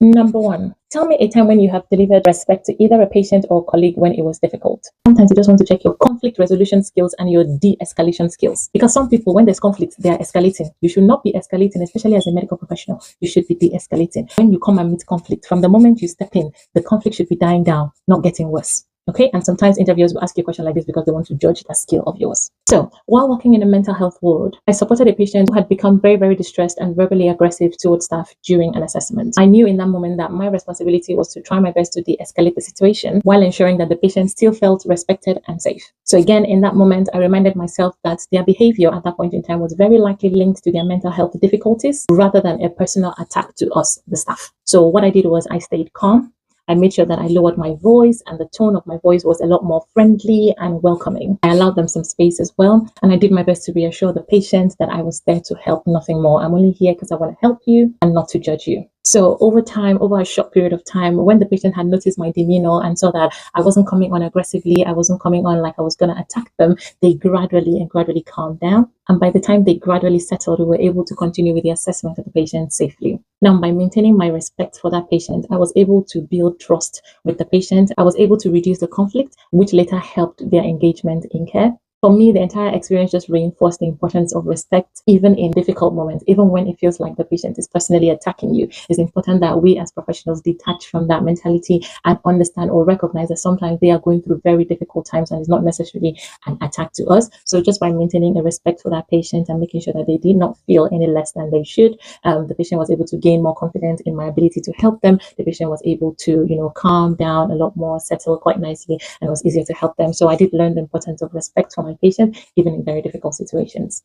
Number one, tell me a time when you have delivered respect to either a patient or colleague when it was difficult. Sometimes you just want to check your conflict resolution skills and your de-escalation skills. Because some people, when there's conflict, they are escalating. You should not be escalating, especially as a medical professional. You should be de-escalating. When you come and meet conflict, from the moment you step in, the conflict should be dying down, not getting worse. Okay, and sometimes interviewers will ask you a question like this because they want to judge that skill of yours. So, while working in a mental health ward, I supported a patient who had become very, very distressed and verbally aggressive towards staff during an assessment. I knew in that moment that my responsibility was to try my best to de-escalate the situation while ensuring that the patient still felt respected and safe. So again, in that moment, I reminded myself that their behavior at that point in time was very likely linked to their mental health difficulties rather than a personal attack to us, the staff. So what I did was I stayed calm. I made sure that I lowered my voice and the tone of my voice was a lot more friendly and welcoming. I allowed them some space as well. And I did my best to reassure the patient that I was there to help, nothing more. I'm only here because I want to help you and not to judge you. So over time, over a short period of time, when the patient had noticed my demeanor and saw that I wasn't coming on aggressively, I wasn't coming on like I was going to attack them, they gradually calmed down. And by the time they gradually settled, we were able to continue with the assessment of the patient safely. Now, by maintaining my respect for that patient, I was able to build trust with the patient. I was able to reduce the conflict, which later helped their engagement in care. For me, the entire experience just reinforced the importance of respect, even in difficult moments, even when it feels like the patient is personally attacking you. It's important that we as professionals detach from that mentality and understand or recognize that sometimes they are going through very difficult times and it's not necessarily an attack to us. So just by maintaining a respect for that patient and making sure that they did not feel any less than they should, the patient was able to gain more confidence in my ability to help them. The patient was able to, calm down a lot more, settle quite nicely, and it was easier to help them. So I did learn the importance of respect for my patient, even in very difficult situations.